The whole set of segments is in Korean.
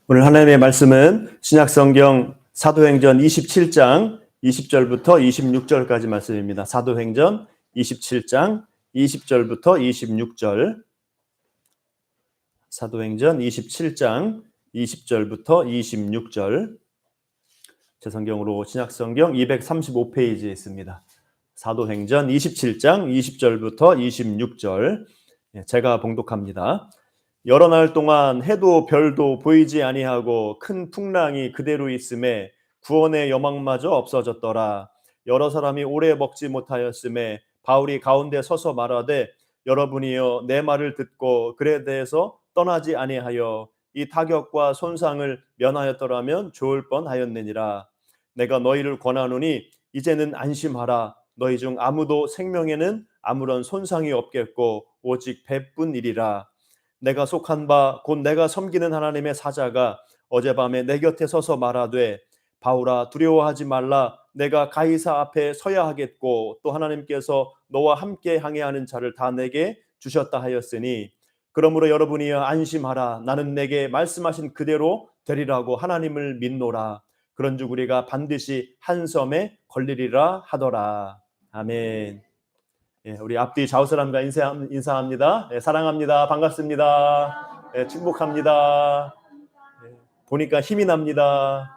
오늘 하나님의 말씀은 신약성경 사도행전 27장 20절부터 26절까지 말씀입니다. 사도행전 27장 20절부터 26절. 사도행전 27장 20절부터 26절. 제 성경으로 신약성경 235페이지에 있습니다. 사도행전 27장 20절부터 26절. 제가 봉독합니다. 여러 날 동안 해도 별도 보이지 아니하고 큰 풍랑이 그대로 있음에 구원의 여망마저 없어졌더라. 여러 사람이 오래 먹지 못하였음에 바울이 가운데 서서 말하되 여러분이여 내 말을 듣고 글에 대해서 떠나지 아니하여 이 타격과 손상을 면하였더라면 좋을 뻔하였느니라. 내가 너희를 권하노니 이제는 안심하라. 너희 중 아무도 생명에는 아무런 손상이 없겠고 오직 배뿐이리라. 내가 속한 바 곧 내가 섬기는 하나님의 사자가 어젯밤에 내 곁에 서서 말하되 바울아 두려워하지 말라. 내가 가이사 앞에 서야 하겠고 또 하나님께서 너와 함께 항해하는 자를 다 내게 주셨다 하였으니 그러므로 여러분이여 안심하라. 나는 내게 말씀하신 그대로 되리라고 하나님을 믿노라. 그런즉 우리가 반드시 한 섬에 걸리리라 하더라. 아멘. 우리 앞뒤 좌우 사람과 인사합니다. 사랑합니다. 반갑습니다. 축복합니다. 보니까 힘이 납니다.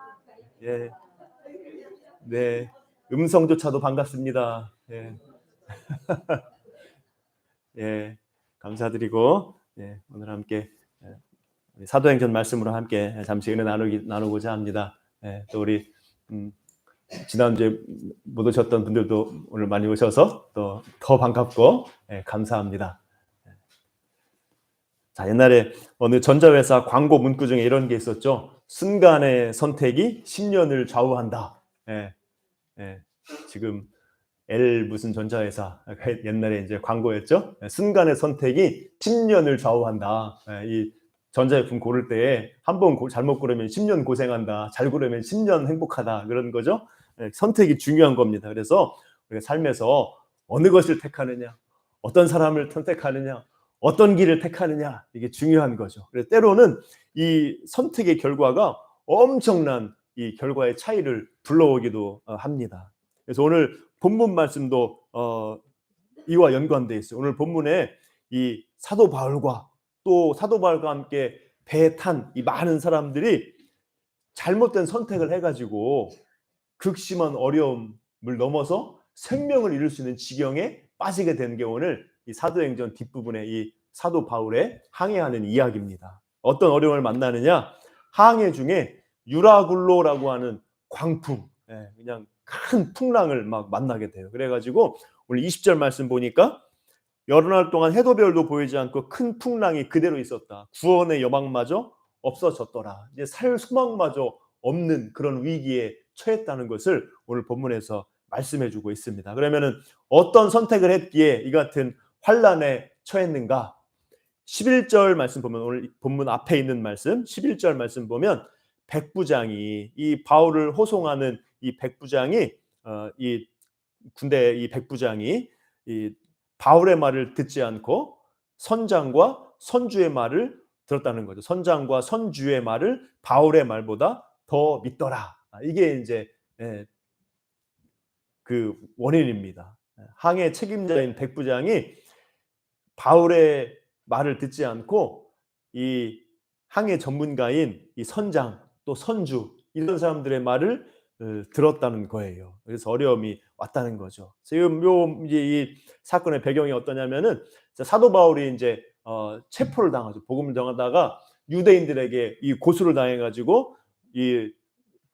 네, 음성조차도 반갑습니다. 감사드리고 오늘 함께 사도행전 말씀으로 함께 잠시 은혜 나누고자 합니다. 또 우리 지난주에 못 오셨던 분들도 오늘 많이 오셔서 또 더 반갑고 감사합니다. 자, 옛날에 어느 전자회사 광고 문구 중에 이런 게 있었죠. 순간의 선택이 10년을 좌우한다. 지금 L 무슨 전자회사 옛날에 이제 광고였죠. 순간의 선택이 10년을 좌우한다. 이 전자제품 고를 때 한 번 잘못 고르면 10년 고생한다. 잘 고르면 10년 행복하다. 그런 거죠. 선택이 중요한 겁니다. 그래서 우리가 삶에서 어느 것을 택하느냐, 어떤 사람을 선택하느냐, 어떤 길을 택하느냐, 이게 중요한 거죠. 그래서 때로는 이 선택의 결과가 엄청난 이 결과의 차이를 불러오기도 합니다. 그래서 오늘 본문 말씀도 이와 연관되어 있어요. 오늘 본문에 이 사도 바울과 또 사도 바울과 함께 배에 탄 이 많은 사람들이 잘못된 선택을 해가지고 극심한 어려움을 넘어서 생명을 잃을 수 있는 지경에 빠지게 된 게 오늘 이 사도행전 뒷부분에 이 사도 바울의 항해하는 이야기입니다. 어떤 어려움을 만나느냐? 항해 중에 유라굴로라고 하는 광풍, 그냥 큰 풍랑을 막 만나게 돼요. 그래가지고 오늘 20절 말씀 보니까 여러 날 동안 해도 별도 보이지 않고 큰 풍랑이 그대로 있었다. 구원의 여망마저 없어졌더라. 이제 살 소망마저 없는 그런 위기에 처했다는 것을 오늘 본문에서 말씀해주고 있습니다. 그러면은 어떤 선택을 했기에 이 같은 환난에 처했는가? 11절 말씀 보면 오늘 본문 앞에 있는 말씀 11절 말씀 보면 백부장이 이 바울을 호송하는 이 백부장이 이 군대 이 백부장이 이 바울의 말을 듣지 않고 선장과 선주의 말을 들었다는 거죠. 선장과 선주의 말을 바울의 말보다 더 믿더라. 이게 이제 그 원인입니다. 항해 책임자인 백부장이 바울의 말을 듣지 않고 이 항해 전문가인 이 선장 또 선주 이런 사람들의 말을 들었다는 거예요. 그래서 어려움이 왔다는 거죠. 지금 이제 이 사건의 배경이 어떠냐면은 사도 바울이 이제 체포를 당하죠. 복음을 전하다가 유대인들에게 이 고소를 당해가지고 이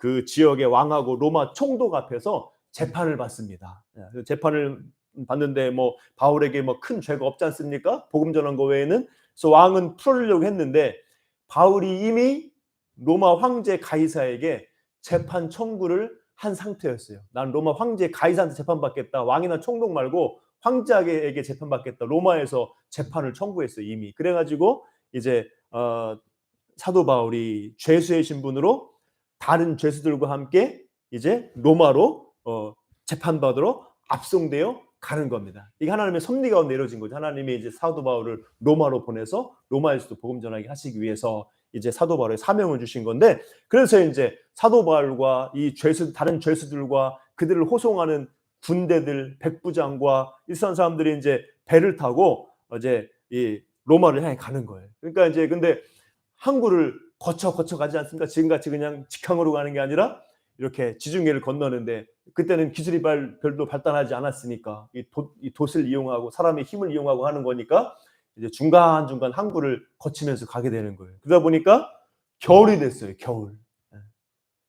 그 지역의 왕하고 로마 총독 앞에서 재판을 받습니다. 재판을 받는데 뭐 바울에게 뭐 큰 죄가 없지 않습니까? 복음 전한 거 외에는. 그래서 왕은 풀으려고 했는데 바울이 이미 로마 황제 가이사에게 재판 청구를 한 상태였어요. 난 로마 황제 가이사한테 재판받겠다. 왕이나 총독 말고 황제에게 재판받겠다. 로마에서 재판을 청구했어요. 이미. 그래가지고 이제 사도 바울이 죄수의 신분으로 다른 죄수들과 함께 이제 로마로 재판받으러 압송되어 가는 겁니다. 이게 하나님의 섭리 가운데 이루어진 거죠. 하나님이 이제 사도 바울을 로마로 보내서 로마에서도 복음 전하게 하시기 위해서 이제 사도 바울의 사명을 주신 건데, 그래서 이제 사도 바울과 이 다른 죄수들과 그들을 호송하는 군대들, 백부장과 일선 사람들이 이제 배를 타고 이제 이 로마를 향해 가는 거예요. 그러니까 이제 근데 항구를 거쳐 가지 않습니까? 지금같이 그냥 직항으로 가는 게 아니라 이렇게 지중해를 건너는데, 그때는 기술이 별도 발달하지 않았으니까 이 돛을 이용하고 사람의 힘을 이용하고 하는 거니까 이제 중간중간 항구를 거치면서 가게 되는 거예요. 그러다 보니까 겨울이 됐어요. 겨울.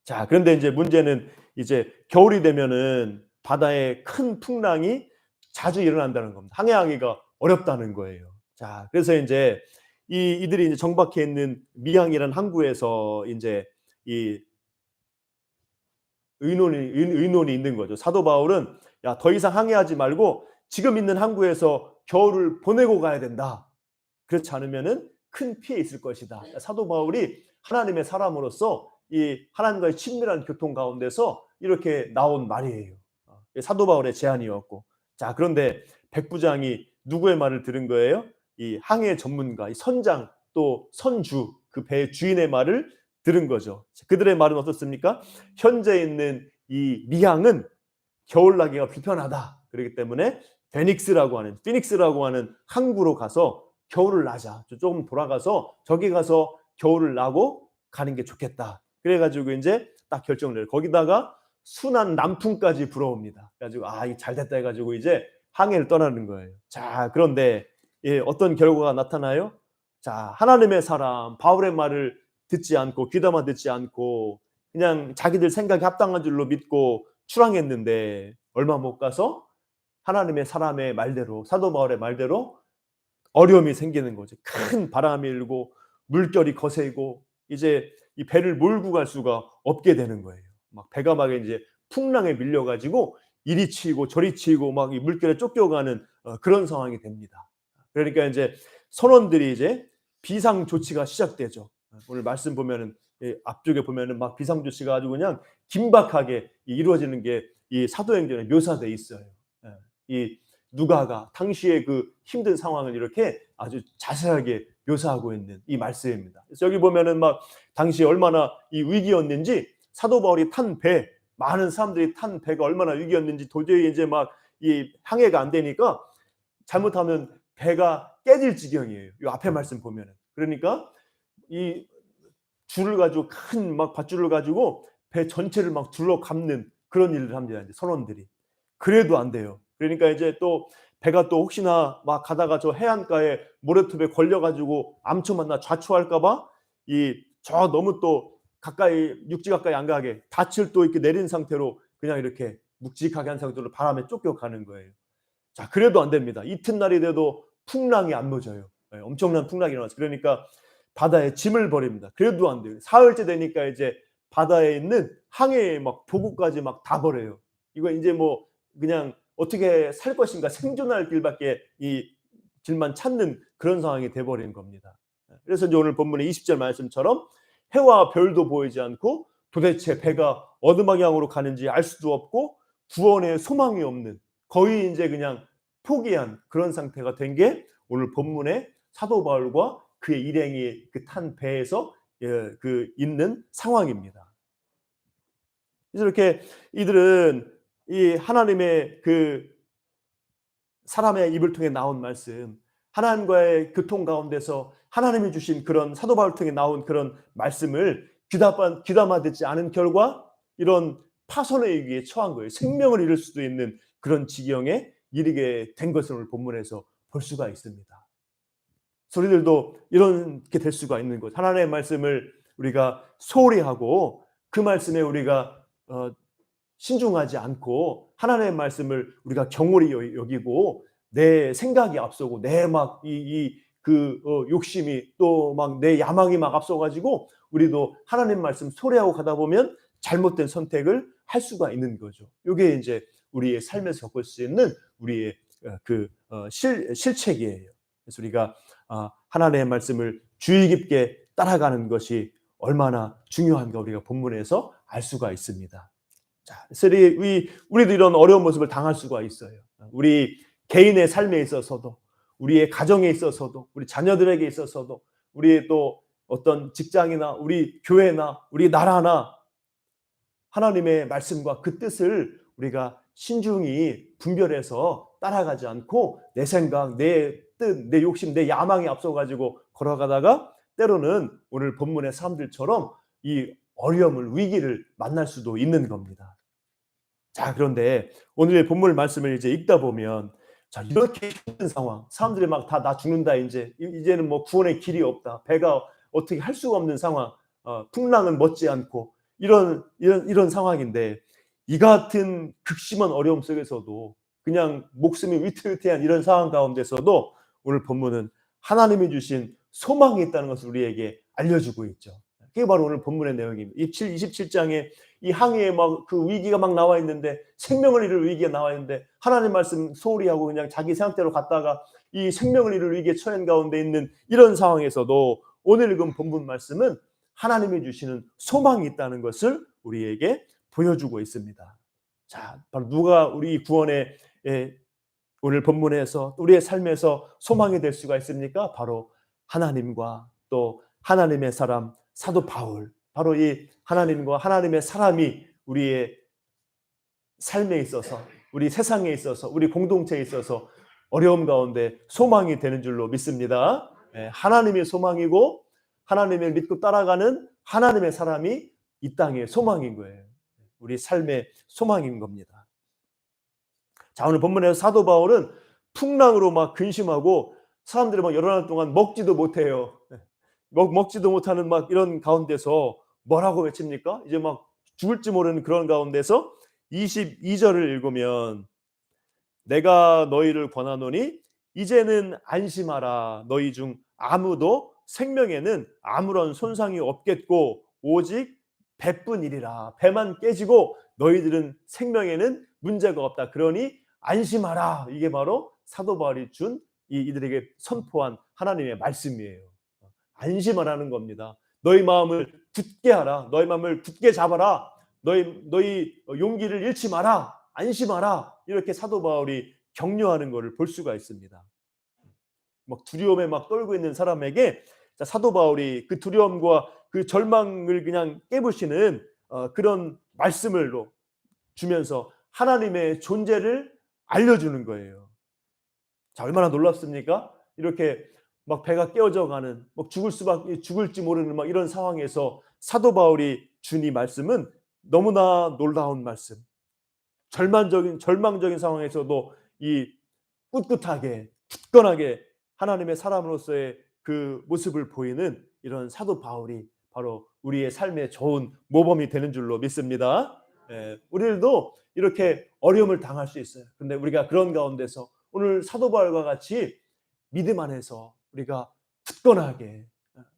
자, 그런데 이제 문제는 이제 겨울이 되면은 바다에 큰 풍랑이 자주 일어난다는 겁니다. 항해하기가 어렵다는 거예요. 자, 그래서 이제 이들이 이제 정박해 있는 미항이라는 항구에서 이제 이 의논이 있는 거죠. 사도 바울은 야, 더 이상 항해하지 말고 지금 있는 항구에서 겨울을 보내고 가야 된다. 그렇지 않으면은 큰 피해 있을 것이다. 사도 바울이 하나님의 사람으로서 이 하나님과의 친밀한 교통 가운데서 이렇게 나온 말이에요. 사도 바울의 제안이었고. 자, 그런데 백부장이 누구의 말을 들은 거예요? 이 항해 전문가, 이 선장, 또 선주, 그 배의 주인의 말을 들은 거죠. 그들의 말은 어떻습니까? 현재 있는 이 미항은 겨울 나기가 불편하다. 그렇기 때문에 피닉스라고 하는 항구로 가서 겨울을 나자. 조금 돌아가서 저기 가서 겨울을 나고 가는 게 좋겠다. 그래가지고 이제 딱 결정을 해요. 거기다가 순한 남풍까지 불어옵니다. 그래가지고 이게 잘 됐다 해가지고 이제 항해를 떠나는 거예요. 자, 그런데 어떤 결과가 나타나요? 자, 하나님의 사람 바울의 말을 듣지 않고 귀담아 듣지 않고 그냥 자기들 생각이 합당한 줄로 믿고 출항했는데 얼마 못 가서 하나님의 사람의 말대로, 사도 바울의 말대로 어려움이 생기는 거죠. 큰 바람이 일고 물결이 거세고 이제 이 배를 몰고 갈 수가 없게 되는 거예요. 막 배가 막 이제 풍랑에 밀려가지고 이리 치이고 저리 치이고 막 이 물결에 쫓겨가는 그런 상황이 됩니다. 그러니까 이제 선원들이 이제 비상 조치가 시작되죠. 오늘 말씀 보면은 앞쪽에 보면은 막 비상 조치가 아주 그냥 긴박하게 이루어지는 게 이 사도행전에 묘사돼 있어요. 이 누가가 당시의 그 힘든 상황을 이렇게 아주 자세하게 묘사하고 있는 이 말씀입니다. 그래서 여기 보면은 막 당시 얼마나 이 위기였는지, 사도 바울이 탄 배, 많은 사람들이 탄 배가 얼마나 위기였는지, 도저히 이제 막 이 항해가 안 되니까 잘못하면 배가 깨질 지경이에요. 이 앞에 말씀 보면은. 그러니까 이 줄을 가지고 큰 막 밧줄을 가지고 배 전체를 막 둘러 감는 그런 일을 합니다. 이제 선원들이. 그래도 안 돼요. 그러니까 이제 또 배가 또 혹시나 막 가다가 저 해안가에 모래톱에 걸려가지고 암초 만나 좌초할까봐 저 너무 또 가까이 육지 가까이 안 가게 닻을 또 이렇게 내린 상태로 그냥 이렇게 묵직하게 한 상태로 바람에 쫓겨가는 거예요. 자, 그래도 안 됩니다. 이튿날이 돼도 풍랑이 안 멎어요. 엄청난 풍랑이 일어났어요. 그러니까 바다에 짐을 버립니다. 그래도 안 돼요. 사흘째 되니까 이제 바다에 있는 항해의 막 도구까지 막 다 버려요. 이거 이제 뭐 그냥 어떻게 살 것인가, 생존할 길밖에 이 길만 찾는 그런 상황이 돼버린 겁니다. 그래서 이제 오늘 본문의 20절 말씀처럼 해와 별도 보이지 않고 도대체 배가 어느 방향으로 가는지 알 수도 없고 구원의 소망이 없는, 거의 이제 그냥 포기한 그런 상태가 된 게 오늘 본문의 사도 바울과 그의 일행이 그 탄 배에서 그 있는 상황입니다. 그래서 이렇게 이들은 이 하나님의 그 사람의 입을 통해 나온 말씀, 하나님과의 교통 가운데서 하나님이 주신 그런 사도 바울 통해 나온 그런 말씀을 귀담아 듣지 않은 결과 이런 파손의 위기에 처한 거예요. 생명을 잃을 수도 있는 그런 지경에 이르게 된 것을 오늘 본문에서 볼 수가 있습니다. 우리들도 이렇게 될 수가 있는 것. 하나님의 말씀을 우리가 소홀히 하고 그 말씀에 우리가 신중하지 않고 하나님의 말씀을 우리가 경홀히 여기고 내 생각이 앞서고 내 막 욕심이 또 막 내 야망이 막 앞서가지고 우리도 하나님 말씀 소홀히하고 가다 보면 잘못된 선택을 할 수가 있는 거죠. 이게 이제 우리의 삶에서 겪을 수 있는 우리의 실책이에요. 그래서 우리가 하나님의 말씀을 주의 깊게 따라가는 것이 얼마나 중요한가 우리가 본문에서 알 수가 있습니다. 자, 우리도 이런 어려운 모습을 당할 수가 있어요. 우리 개인의 삶에 있어서도, 우리의 가정에 있어서도, 우리 자녀들에게 있어서도, 우리의 또 어떤 직장이나 우리 교회나 우리 나라나 하나님의 말씀과 그 뜻을 우리가 신중히 분별해서 따라가지 않고 내 생각, 내 뜻, 내 욕심, 내 야망에 앞서가지고 걸어가다가 때로는 오늘 본문의 사람들처럼 이 어려움을, 위기를 만날 수도 있는 겁니다. 자, 그런데 오늘의 본문 말씀을 이제 읽다 보면 자, 이렇게 힘든 상황, 사람들이 막 다 나 죽는다, 이제는 뭐 구원의 길이 없다, 배가 어떻게 할 수가 없는 상황, 풍랑은 멎지 않고 이런 상황인데 이 같은 극심한 어려움 속에서도 그냥 목숨이 위태위태한 이런 상황 가운데서도 오늘 본문은 하나님이 주신 소망이 있다는 것을 우리에게 알려주고 있죠. 그게 바로 오늘 본문의 내용입니다. 27장에 이 항해에 막 그 위기가 막 나와 있는데, 생명을 잃을 위기가 나와 있는데 하나님 말씀 소홀히 하고 그냥 자기 생각대로 갔다가 이 생명을 잃을 위기에 처한 가운데 있는 이런 상황에서도 오늘 읽은 본문 말씀은 하나님이 주시는 소망이 있다는 것을 우리에게 보여주고 있습니다. 자, 바로 누가 우리 구원의 오늘 본문에서 우리의 삶에서 소망이 될 수가 있습니까? 바로 하나님과 또 하나님의 사람 사도 바울, 바로 이 하나님과 하나님의 사람이 우리의 삶에 있어서, 우리 세상에 있어서, 우리 공동체에 있어서 어려움 가운데 소망이 되는 줄로 믿습니다. 하나님이 소망이고 하나님을 믿고 따라가는 하나님의 사람이 이 땅의 소망인 거예요. 우리 삶의 소망인 겁니다. 자, 오늘 본문에서 사도 바울은 풍랑으로 막 근심하고 사람들이 막 여러 날 동안 먹지도 못해요. 먹지도 못하는 막 이런 가운데서 뭐라고 외칩니까? 이제 막 죽을지 모르는 그런 가운데서 22절을 읽으면 내가 너희를 권하노니 이제는 안심하라. 너희 중 아무도 생명에는 아무런 손상이 없겠고 오직 배뿐이리라. 배만 깨지고 너희들은 생명에는 문제가 없다. 그러니 안심하라. 이게 바로 사도 바울이 준 이들에게 선포한 하나님의 말씀이에요. 안심하라는 겁니다. 너희 마음을 굳게 하라. 너희 마음을 굳게 잡아라. 너희 용기를 잃지 마라. 안심하라. 이렇게 사도 바울이 격려하는 것을 볼 수가 있습니다. 막 두려움에 막 떨고 있는 사람에게 사도 바울이 그 두려움과 그 절망을 그냥 깨부시는 그런 말씀을 주면서 하나님의 존재를 알려주는 거예요. 자, 얼마나 놀랍습니까? 이렇게 막 배가 깨어져 가는, 막 죽을지 모르는 막 이런 상황에서 사도 바울이 준 이 말씀은 너무나 놀라운 말씀. 절망적인 상황에서도 이 꿋꿋하게, 굳건하게 하나님의 사람으로서의 그 모습을 보이는 이런 사도 바울이 바로 우리의 삶에 좋은 모범이 되는 줄로 믿습니다. 우리들도 이렇게 어려움을 당할 수 있어요. 그런데 우리가 그런 가운데서 오늘 사도 바울과 같이 믿음 안에서 우리가 굳건하게,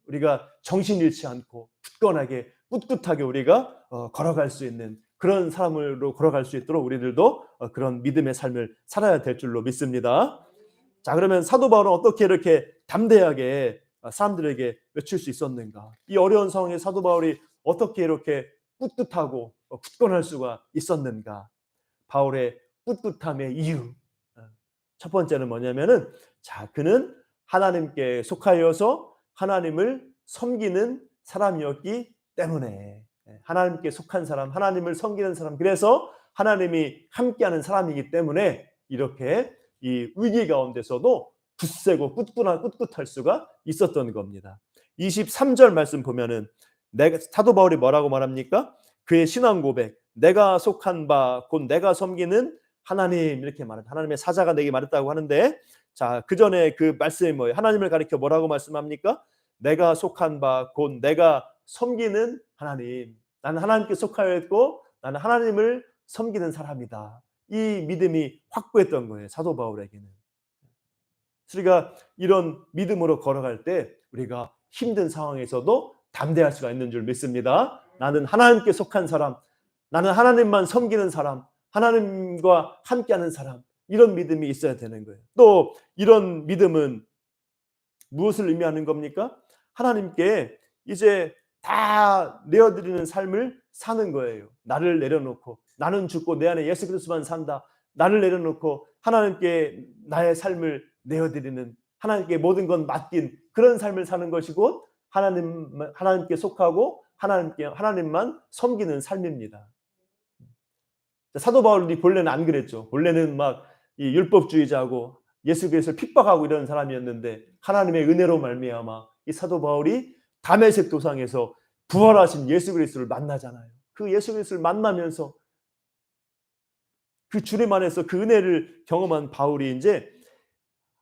우리가 정신 잃지 않고 굳건하게, 꿋꿋하게 우리가 걸어갈 수 있는 그런 삶으로 걸어갈 수 있도록 우리들도 그런 믿음의 삶을 살아야 될 줄로 믿습니다. 자, 그러면 사도 바울은 어떻게 이렇게 담대하게 사람들에게 외칠 수 있었는가? 이 어려운 상황에 사도 바울이 어떻게 이렇게 꿋꿋하고 굳건할 수가 있었는가? 바울의 꿋꿋함의 이유. 첫 번째는 뭐냐면은, 자, 그는 하나님께 속하여서 하나님을 섬기는 사람이었기 때문에. 하나님께 속한 사람, 하나님을 섬기는 사람, 그래서 하나님이 함께하는 사람이기 때문에 이렇게 이 위기 가운데서도 굳세고 꿋꿋할 수가 있었던 겁니다. 23절 말씀 보면은 사도 바울이 뭐라고 말합니까? 그의 신앙 고백, 내가 속한 바 곧 내가 섬기는 하나님, 이렇게 말합니다. 하나님의 사자가 내게 말했다고 하는데, 자, 그 전에 그 말씀이 뭐예요? 하나님을 가리켜 뭐라고 말씀합니까? 내가 속한 바 곧 내가 섬기는 하나님. 나는 하나님께 속하여 있고 나는 하나님을 섬기는 사람이다. 이 믿음이 확고했던 거예요, 사도 바울에게는. 우리가 이런 믿음으로 걸어갈 때 우리가 힘든 상황에서도 담대할 수가 있는 줄 믿습니다. 나는 하나님께 속한 사람, 나는 하나님만 섬기는 사람, 하나님과 함께하는 사람, 이런 믿음이 있어야 되는 거예요. 또 이런 믿음은 무엇을 의미하는 겁니까? 하나님께 이제 다 내어드리는 삶을 사는 거예요. 나를 내려놓고, 나는 죽고 내 안에 예수 그리스도만 산다. 나를 내려놓고 하나님께 나의 삶을 내어드리는, 하나님께 모든 건 맡긴 그런 삶을 사는 것이고, 하나님께 속하고 하나님만 섬기는 삶입니다. 사도 바울이 본래는 안 그랬죠. 본래는 막 이 율법주의자고 예수 그리스도를 핍박하고 이런 사람이었는데 하나님의 은혜로 말미암아 이 사도 바울이 다메섹 도상에서 부활하신 예수 그리스도를 만나잖아요. 그 예수 그리스도를 만나면서 그 주님 안에서 그 은혜를 경험한 바울이 이제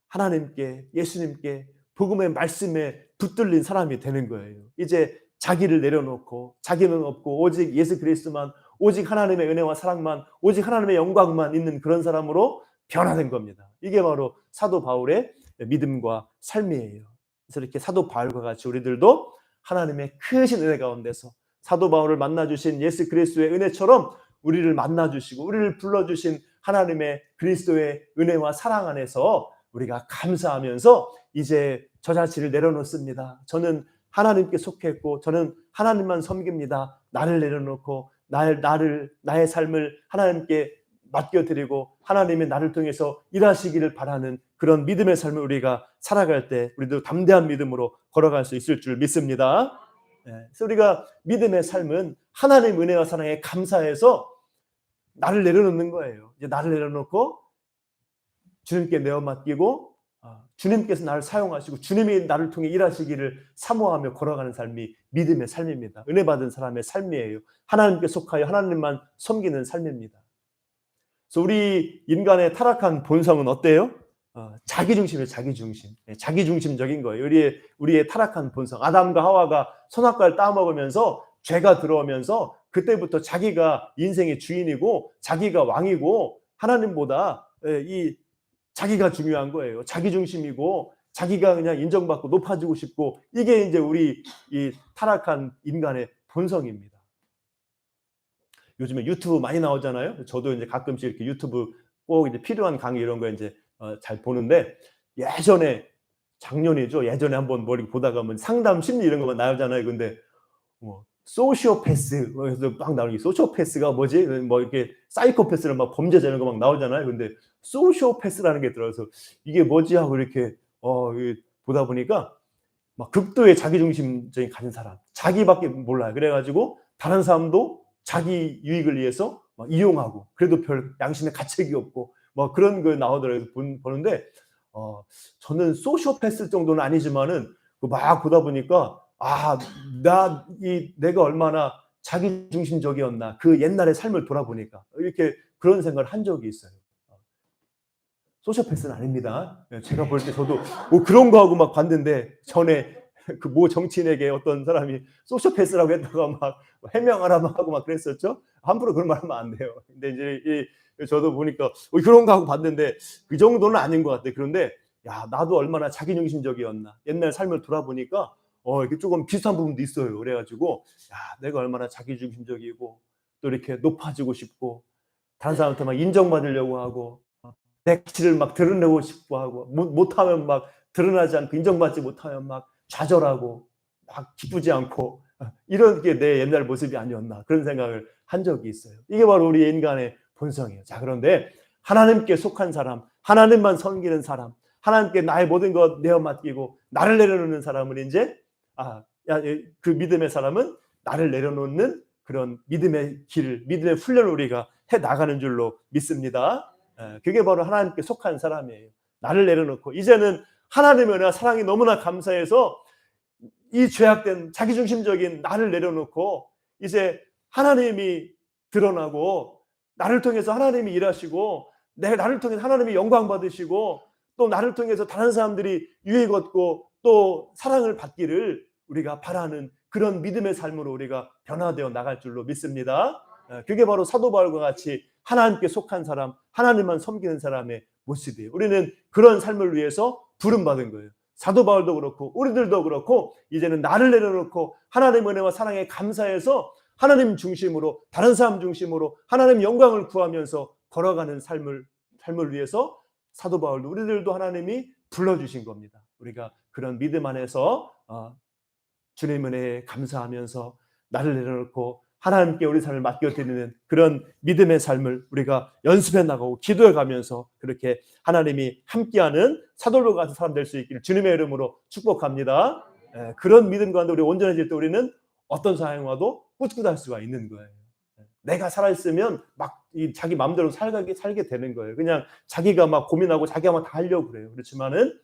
하나님께, 예수님께, 복음의 말씀에 붙들린 사람이 되는 거예요. 이제 자기를 내려놓고 자기는 없고 오직 예수 그리스도만, 오직 하나님의 은혜와 사랑만, 오직 하나님의 영광만 있는 그런 사람으로 변화된 겁니다. 이게 바로 사도 바울의 믿음과 삶이에요. 그래서 이렇게 사도 바울과 같이 우리들도 하나님의 크신 은혜 가운데서 사도 바울을 만나주신 예수 그리스도의 은혜처럼 우리를 만나주시고 우리를 불러주신 하나님의 그리스도의 은혜와 사랑 안에서 우리가 감사하면서 이제 저 자신을 내려놓습니다. 저는 하나님께 속했고 저는 하나님만 섬깁니다. 나를 내려놓고 나의 삶을 하나님께 맡겨드리고 하나님이 나를 통해서 일하시기를 바라는 그런 믿음의 삶을 우리가 살아갈 때 우리도 담대한 믿음으로 걸어갈 수 있을 줄 믿습니다. 그래서 우리가 믿음의 삶은 하나님의 은혜와 사랑에 감사해서 나를 내려놓는 거예요. 이제 나를 내려놓고 주님께 내어 맡기고 주님께서 나를 사용하시고 주님이 나를 통해 일하시기를 사모하며 걸어가는 삶이 믿음의 삶입니다. 은혜 받은 사람의 삶이에요. 하나님께 속하여 하나님만 섬기는 삶입니다. 그래서 우리 인간의 타락한 본성은 어때요? 자기중심이에요. 자기중심적인 거예요. 우리의 타락한 본성. 아담과 하와가 선악과를 따먹으면서 죄가 들어오면서 그때부터 자기가 인생의 주인이고 자기가 왕이고 하나님보다 자기가 중요한 거예요. 자기중심이고 자기가 그냥 인정받고 높아지고 싶고 이게 이제 우리 이 타락한 인간의 본성입니다. 요즘에 유튜브 많이 나오잖아요. 저도 이제 가끔씩 이렇게 유튜브 꼭 이제 필요한 강의 이런 거 이제 잘 보는데 작년이죠. 예전에 한번 뭐 보다가 뭐 상담 심리 이런 거만 나오잖아요. 근데 뭐 소시오패스 그래서 막 나오는 게 소시오패스가 뭐지? 뭐 이렇게 사이코패스를 막 범죄자 이런 거 막 나오잖아요. 근데 소시오패스라는 게 들어서 이게 뭐지 하고 이렇게 보다 보니까 막 극도의 자기중심적인 가진 사람, 자기밖에 몰라요. 그래가지고 다른 사람도 자기 유익을 위해서 막 이용하고 그래도 별 양심의 가책이 없고 뭐 그런 거 나오더라고요. 보는데 저는 소시오패스 정도는 아니지만은 막 보다 보니까 내가 얼마나 자기중심적이었나 그 옛날의 삶을 돌아보니까 이렇게 그런 생각을 한 적이 있어요. 소시오패스는 아닙니다. 제가 볼 때 저도 그런 거 하고 막 봤는데 전에 그 모 정치인에게 어떤 사람이 소시오패스라고 했다가 막 해명하라 막 하고 막 그랬었죠. 함부로 그런 말 하면 안 돼요. 근데 이제 저도 보니까 그런 거 하고 봤는데 그 정도는 아닌 것 같아요. 그런데 나도 얼마나 자기중심적이었나. 옛날 삶을 돌아보니까 이렇게 조금 비슷한 부분도 있어요. 그래가지고 내가 얼마나 자기중심적이고 또 이렇게 높아지고 싶고 다른 사람한테 막 인정받으려고 하고 내 가치를 막 드러내고 싶어 하고 못하면 막 드러나지 않고 인정받지 못하면 막 좌절하고 막 기쁘지 않고 이런 게 내 옛날 모습이 아니었나 그런 생각을 한 적이 있어요. 이게 바로 우리 인간의 본성이에요. 자, 그런데 하나님께 속한 사람, 하나님만 섬기는 사람, 하나님께 나의 모든 것 내어 맡기고 나를 내려놓는 사람은 이제 그 믿음의 사람은 나를 내려놓는 그런 믿음의 길, 믿음의 훈련을 우리가 해 나가는 줄로 믿습니다. 그게 바로 하나님께 속한 사람이에요. 나를 내려놓고 이제는 하나님의 은혜와 사랑이 너무나 감사해서 이 죄악된 자기중심적인 나를 내려놓고 이제 하나님이 드러나고 나를 통해서 하나님이 일하시고 나를 통해서 하나님이 영광 받으시고 또 나를 통해서 다른 사람들이 유익 얻고 또 사랑을 받기를 우리가 바라는 그런 믿음의 삶으로 우리가 변화되어 나갈 줄로 믿습니다. 그게 바로 사도 바울과 같이 하나님께 속한 사람, 하나님만 섬기는 사람의 모습이에요. 우리는 그런 삶을 위해서 부름받은 거예요. 사도 바울도 그렇고 우리들도 그렇고 이제는 나를 내려놓고 하나님의 은혜와 사랑에 감사해서 하나님 중심으로 다른 사람 중심으로 하나님 영광을 구하면서 걸어가는 삶을 위해서 사도 바울도 우리들도 하나님이 불러주신 겁니다. 우리가 그런 믿음 안에서 주님 은혜에 감사하면서 나를 내려놓고 하나님께 우리 삶을 맡겨드리는 그런 믿음의 삶을 우리가 연습해 나가고 기도해 가면서 그렇게 하나님이 함께하는 사도로 같은 사람 될 수 있기를 주님의 이름으로 축복합니다. 그런 믿음 가운데 우리 온전해질 때 우리는 어떤 상황 와도 꿋꿋할 수가 있는 거예요. 내가 살아있으면 막 자기 마음대로 살게 되는 거예요. 그냥 자기가 막 고민하고 자기가 막 다 하려고 그래요. 그렇지만은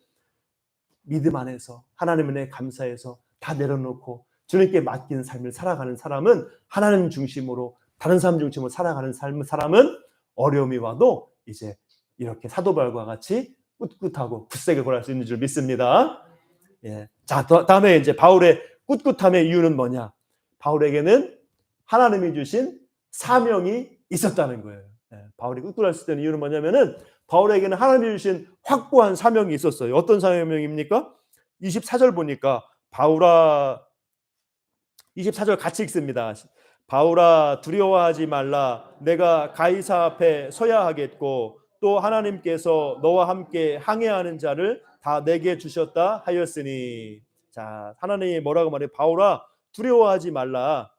믿음 안에서 하나님 은혜에 감사해서 다 내려놓고 주님께 맡긴 삶을 살아가는 사람은 하나님 중심으로 다른 사람 중심으로 살아가는 사람은 어려움이 와도 이제 이렇게 사도 바울과 같이 꿋꿋하고 굳세게 걸어갈 수 있는 줄 믿습니다. 예. 자, 다음에 이제 바울의 꿋꿋함의 이유는 뭐냐? 바울에게는 하나님이 주신 사명이 있었다는 거예요. 예. 바울이 꿋꿋할 수 있는 이유는 뭐냐면은 바울에게는 하나님이 주신 확고한 사명이 있었어요. 어떤 사명입니까? 24절 보니까 바울아 24절 같이 읽습니다. 바울아 두려워하지 말라. 내가 가이사 앞에 서야 하겠고 또 하나님께서 너와 함께 항해하는 자를 다 내게 주셨다 하였으니. 자, 하나님이 뭐라고 말해요? 바울아 두려워하지 말라.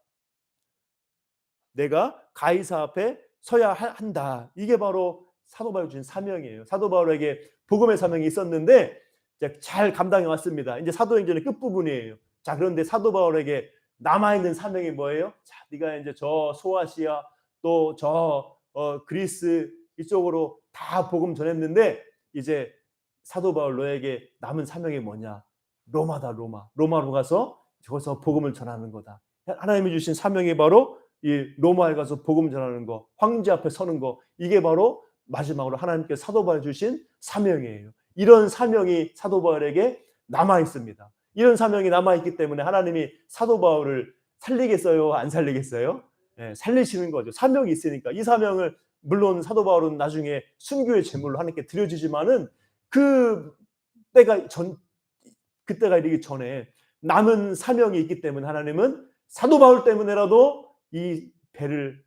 내가 가이사 앞에 서야 한다. 이게 바로 사도 바울이 주신 사명이에요. 사도 바울에게 복음의 사명이 있었는데 이제 잘 감당해 왔습니다. 이제 사도행전의 끝부분이에요. 자, 그런데 사도 바울에게 남아있는 사명이 뭐예요? 자, 네가 이제 저 소아시아 또 저 그리스 이쪽으로 다 복음 전했는데 이제 사도 바울 너에게 남은 사명이 뭐냐? 로마다. 로마로 가서 거기서 복음을 전하는 거다. 하나님이 주신 사명이 바로 이 로마에 가서 복음 전하는 거, 황제 앞에 서는 거, 이게 바로 마지막으로 하나님께 사도 바울에 주신 사명이에요. 이런 사명이 사도 바울에게 남아 있습니다. 이런 사명이 남아있기 때문에 하나님이 사도 바울을 살리겠어요? 안 살리겠어요? 네, 살리시는 거죠. 사명이 있으니까. 이 사명을 물론 사도 바울은 나중에 순교의 제물로 하나님께 드려지지만은 그때가 이르기 전에 남은 사명이 있기 때문에 하나님은 사도 바울 때문에라도 이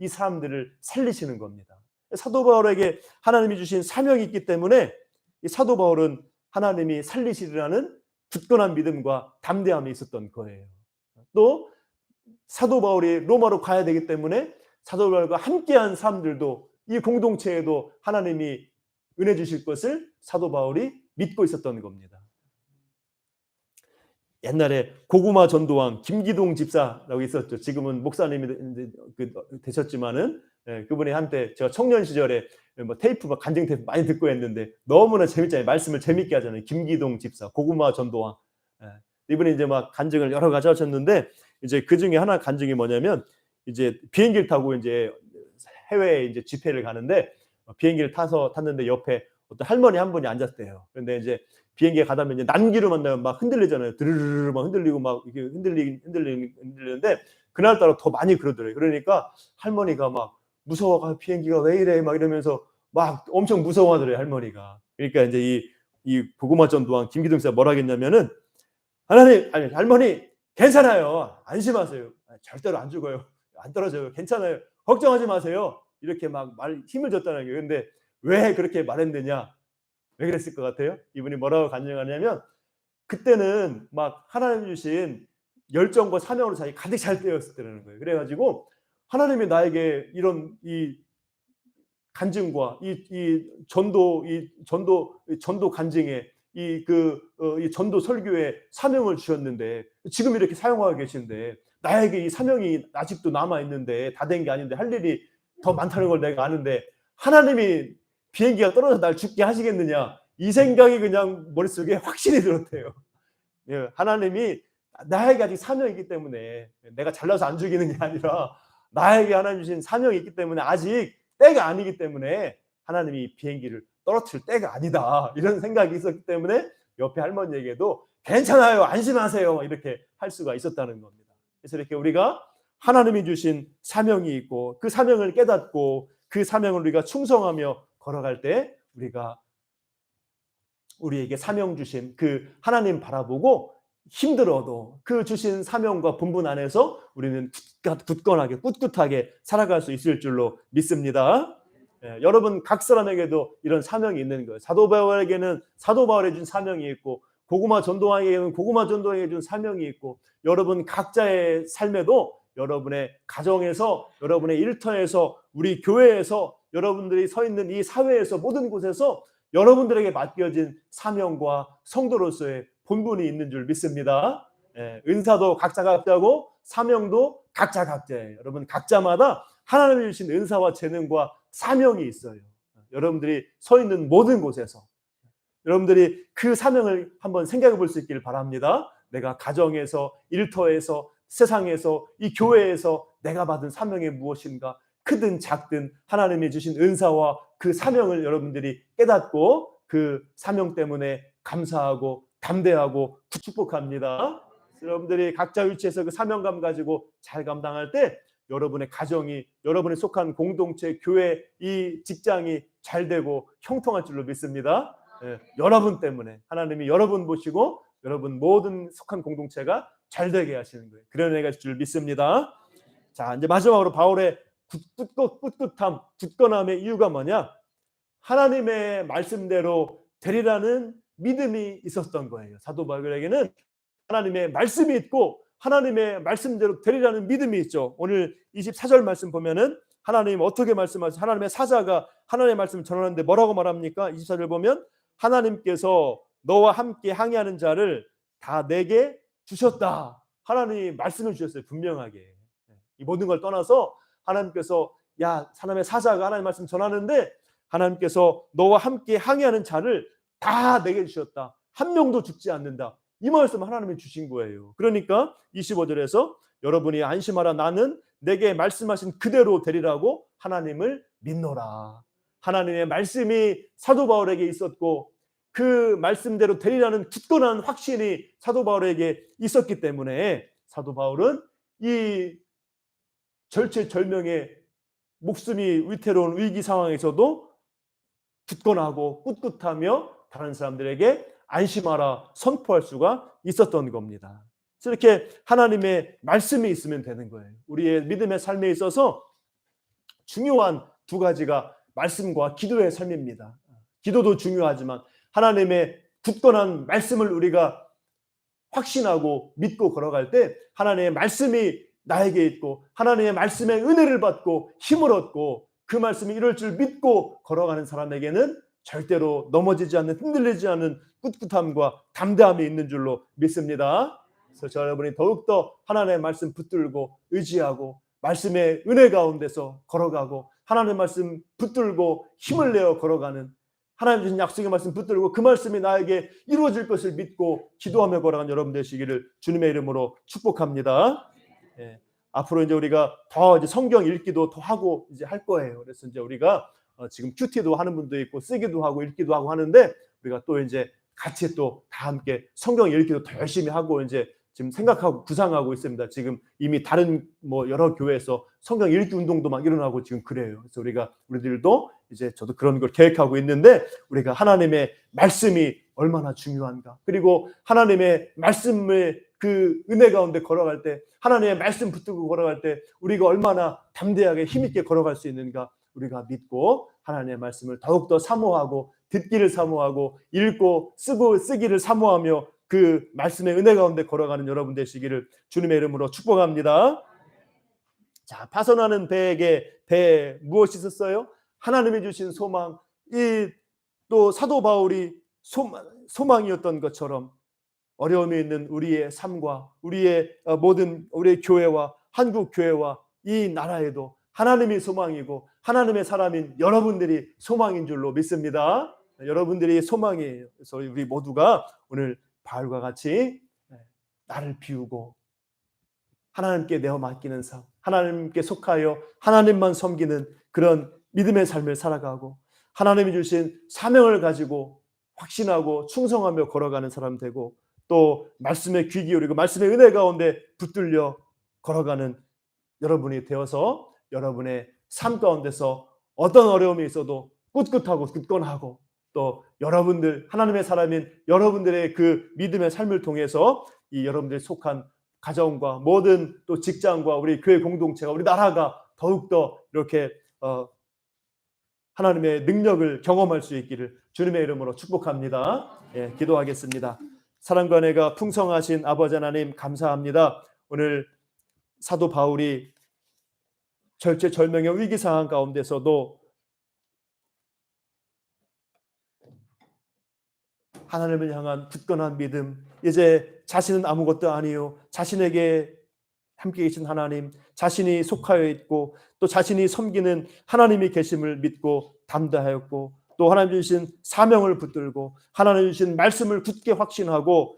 사람들을 살리시는 겁니다. 사도 바울에게 하나님이 주신 사명이 있기 때문에 이 사도 바울은 하나님이 살리시리라는 굳건한 믿음과 담대함이 있었던 거예요. 또 사도 바울이 로마로 가야 되기 때문에 사도 바울과 함께한 사람들도 이 공동체에도 하나님이 은혜 주실 것을 사도 바울이 믿고 있었던 겁니다. 옛날에 고구마 전도왕 김기동 집사라고 있었죠. 지금은 목사님이 되셨지만은 그분이 한때 제가 청년 시절에 뭐 테이프, 간증 테이프 많이 듣고 했는데 너무나 재밌잖아요. 말씀을 재밌게 하잖아요. 김기동 집사, 고구마 전도왕. 이분이 이제 막 간증을 여러 가지 하셨는데 이제 그 중에 하나 간증이 뭐냐면 이제 비행기를 타고 이제 해외에 이제 집회를 가는데 비행기를 탔는데 옆에 어떤 할머니 한 분이 앉았대요. 그런데 이제 비행기에 가다 보면 이제 난기를 만나면 막 흔들리잖아요. 드르르르 막 흔들리고 막 이렇게 흔들리는데 그날따라 더 많이 그러더래요. 그러니까 할머니가 막 무서워, 비행기가 왜 이래 막 이러면서 막 엄청 무서워하더래요, 할머니가. 그러니까 이제 이 고구마 전도왕 김기동 씨가 뭐라 했냐면은 할머니 괜찮아요. 안심하세요. 절대로 안 죽어요. 안 떨어져요. 괜찮아요. 걱정하지 마세요. 이렇게 막 힘을 줬다는 거예요. 근데 왜 그렇게 말했느냐? 왜 그랬을 것 같아요? 이분이 뭐라고 간증하냐면 그때는 막 하나님 주신 열정과 사명으로 자기 가득 잘 되었을 때라는 거예요. 그래가지고 하나님이 나에게 이런 이 간증과 이 전도 간증에 이 전도 설교에 사명을 주셨는데 지금 이렇게 사용하고 계신데 나에게 이 사명이 아직도 남아 있는데 다 된 게 아닌데 할 일이 더 많다는 걸 내가 아는데 하나님이 비행기가 떨어져 날 죽게 하시겠느냐, 이 생각이 그냥 머릿속에 확실히 들었대요. 예, 하나님이 나에게 아직 사명이 있기 때문에 내가 잘나서 안 죽이는 게 아니라 나에게 하나님 주신 사명이 있기 때문에 아직 때가 아니기 때문에 하나님이 비행기를 떨어뜨릴 때가 아니다, 이런 생각이 있었기 때문에 옆에 할머니에게도 괜찮아요, 안심하세요 이렇게 할 수가 있었다는 겁니다. 그래서 이렇게 우리가 하나님이 주신 사명이 있고 그 사명을 깨닫고 그 사명을 우리가 충성하며 걸어갈 때 우리에게 사명 주신 그 하나님 바라보고 힘들어도 그 주신 사명과 본분 안에서 우리는 굳건하게 꿋꿋하게 살아갈 수 있을 줄로 믿습니다. 여러분 각 사람에게도 이런 사명이 있는 거예요. 사도 바울에게는 사도 바울에 준 사명이 있고 고구마 전도왕에게는 고구마 전도왕에 준 사명이 있고 여러분 각자의 삶에도 여러분의 가정에서 여러분의 일터에서 우리 교회에서 여러분들이 서 있는 이 사회에서 모든 곳에서 여러분들에게 맡겨진 사명과 성도로서의 본분이 있는 줄 믿습니다. 은사도 각자 각자고 사명도 각자 각자예요. 여러분 각자마다 하나님이 주신 은사와 재능과 사명이 있어요. 여러분들이 서 있는 모든 곳에서 여러분들이 그 사명을 한번 생각해 볼 수 있기를 바랍니다. 내가 가정에서, 일터에서, 세상에서, 이 교회에서 내가 받은 사명이 무엇인가? 크든 작든 하나님이 주신 은사와 그 사명을 여러분들이 깨닫고 그 사명 때문에 감사하고 담대하고 축복합니다. 여러분들이 각자 위치에서 그 사명감 가지고 잘 감당할 때 여러분의 가정이, 여러분이 속한 공동체, 교회, 이 직장이 잘 되고 형통할 줄로 믿습니다. 여러분 때문에 하나님이 여러분 보시고 여러분 모든 속한 공동체가 잘 되게 하시는 거예요. 그런 은혜가 있을 줄 믿습니다. 자, 이제 마지막으로 바울의 꿋꿋함, 굳건함의 이유가 뭐냐? 하나님의 말씀대로 되리라는 믿음이 있었던 거예요. 사도 바울에게는 하나님의 말씀이 있고 하나님의 말씀대로 되리라는 믿음이 있죠. 오늘 24절 말씀 보면은 하나님 어떻게 말씀하시죠? 하나님의 사자가 하나님의 말씀을 전하는데 뭐라고 말합니까? 24절 보면 하나님께서 너와 함께 항해하는 자를 다 내게 주셨다. 하나님이 말씀을 주셨어요. 분명하게. 이 모든 걸 떠나서 하나님께서 하나님의 사자가 하나님의 말씀 전하는데 하나님께서 너와 함께 항해하는 자를 다 내게 주셨다. 한 명도 죽지 않는다. 이 말씀을 하나님이 주신 거예요. 그러니까 25절에서 여러분이 안심하라. 나는 내게 말씀하신 그대로 되리라고 하나님을 믿노라. 하나님의 말씀이 사도 바울에게 있었고 그 말씀대로 되리라는 굳건한 확신이 사도 바울에게 있었기 때문에 사도 바울은 이 절체절명의 목숨이 위태로운 위기 상황에서도 굳건하고 꿋꿋하며 다른 사람들에게 안심하라 선포할 수가 있었던 겁니다. 이렇게 하나님의 말씀이 있으면 되는 거예요. 우리의 믿음의 삶에 있어서 중요한 두 가지가 말씀과 기도의 삶입니다. 기도도 중요하지만 하나님의 굳건한 말씀을 우리가 확신하고 믿고 걸어갈 때 하나님의 말씀이 나에게 있고 하나님의 말씀의 은혜를 받고 힘을 얻고 그 말씀이 이룰 줄 믿고 걸어가는 사람에게는 절대로 넘어지지 않는, 흔들리지 않는 꿋꿋함과 담대함이 있는 줄로 믿습니다. 그래서 저 여러분이 더욱더 하나님의 말씀 붙들고 의지하고 말씀의 은혜 가운데서 걸어가고 하나님의 말씀 붙들고 힘을 내어 걸어가는, 하나님 주신 약속의 말씀 붙들고 그 말씀이 나에게 이루어질 것을 믿고 기도하며 걸어가는 여러분 되시기를 주님의 이름으로 축복합니다. 앞으로 이제 우리가 더 이제 성경 읽기도 더 하고 이제 할 거예요. 그래서 이제 우리가 지금 큐티도 하는 분도 있고 쓰기도 하고 읽기도 하고 하는데 우리가 또 이제 같이 또 다 함께 성경 읽기도 더 열심히 하고 이제 지금 생각하고 구상하고 있습니다. 지금 이미 다른 여러 교회에서 성경 읽기 운동도 막 일어나고 지금 그래요. 그래서 우리들도 이제 저도 그런 걸 계획하고 있는데 우리가 하나님의 말씀이 얼마나 중요한가. 그리고 하나님의 말씀의 그 은혜 가운데 걸어갈 때 하나님의 말씀 붙들고 걸어갈 때 우리가 얼마나 담대하게 힘있게 걸어갈 수 있는가 우리가 믿고 하나님의 말씀을 더욱더 사모하고 듣기를 사모하고 읽고 쓰기를 사모하며 그 말씀의 은혜 가운데 걸어가는 여러분 되시기를 주님의 이름으로 축복합니다. 자, 파선하는 배에 무엇이 있었어요? 하나님이 주신 소망. 이 또 사도 바울이 소망이었던 것처럼 어려움이 있는 우리의 삶과 우리의 모든 우리의 교회와 한국 교회와 이 나라에도 하나님이 소망이고 하나님의 사람인 여러분들이 소망인 줄로 믿습니다. 여러분들이 소망이에요. 그래서 우리 모두가 오늘 바울과 같이 나를 비우고 하나님께 내어 맡기는 삶, 하나님께 속하여 하나님만 섬기는 그런 믿음의 삶을 살아가고 하나님이 주신 사명을 가지고 확신하고 충성하며 걸어가는 사람 되고 또 말씀에 귀 기울이고 말씀의 은혜 가운데 붙들려 걸어가는 여러분이 되어서 여러분의 삶 가운데서 어떤 어려움이 있어도 꿋꿋하고 굳건하고 또 여러분들 하나님의 사람인 여러분들의 그 믿음의 삶을 통해서 이 여러분들이 속한 가정과 모든 또 직장과 우리 교회 공동체가 우리 나라가 더욱더 이렇게 하나님의 능력을 경험할 수 있기를 주님의 이름으로 축복합니다. 기도하겠습니다. 사랑과 은혜가 풍성하신 아버지 하나님 감사합니다. 오늘 사도 바울이 절체절명의 위기 상황 가운데서도 하나님을 향한 굳건한 믿음, 이제 자신은 아무것도 아니요, 자신에게 함께 계신 하나님, 자신이 속하여 있고 또 자신이 섬기는 하나님이 계심을 믿고 담대하였고, 또 하나님 주신 사명을 붙들고 하나님 주신 말씀을 굳게 확신하고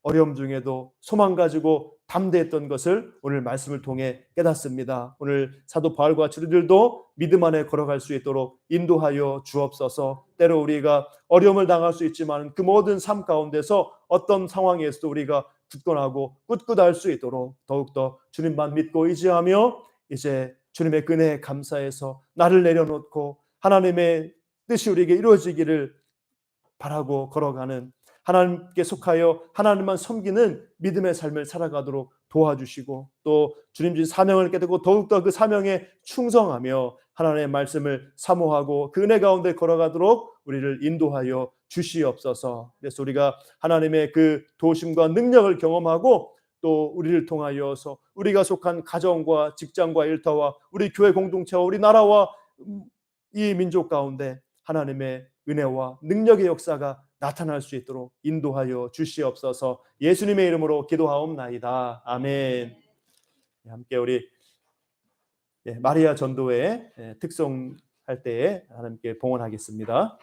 어려움 중에도 소망 가지고 담대했던 것을 오늘 말씀을 통해 깨닫습니다. 오늘 사도 바울과 저희들도 믿음 안에 걸어갈 수 있도록 인도하여 주옵소서. 때로 우리가 어려움을 당할 수 있지만 그 모든 삶 가운데서 어떤 상황에서도 우리가 굳건하고 꿋꿋할 수 있도록 더욱더 주님만 믿고 의지하며 이제 주님의 은혜에 감사해서 나를 내려놓고 하나님의 뜻이 우리에게 이루어지기를 바라고 걸어가는, 하나님께 속하여 하나님만 섬기는 믿음의 삶을 살아가도록 도와주시고, 또 주님 주신 사명을 깨닫고 더욱더 그 사명에 충성하며 하나님의 말씀을 사모하고 그 은혜 가운데 걸어가도록 우리를 인도하여 주시옵소서. 그래서 우리가 하나님의 그 도우심과 능력을 경험하고 또 우리를 통하여서 우리가 속한 가정과 직장과 일터와 우리 교회 공동체와 우리 나라와 이 민족 가운데 하나님의 은혜와 능력의 역사가 나타날 수 있도록 인도하여 주시옵소서. 예수님의 이름으로 기도하옵나이다. 아멘. 함께 우리 마리아 전도회 특송할 때에 하나님께 봉헌하겠습니다.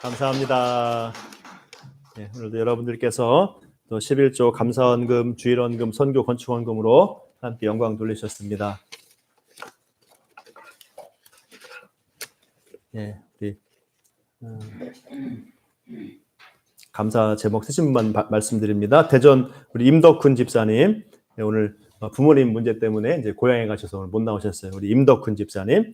감사합니다. 오늘도 여러분들께서 또 11조 감사원금, 주일원금, 선교 건축원금으로 함께 영광 돌리셨습니다. 우리 감사 제목 쓰신 분만 말씀드립니다. 대전 우리 임덕훈 집사님, 오늘 부모님 문제 때문에 이제 고향에 가셔서 오늘 못 나오셨어요. 우리 임덕훈 집사님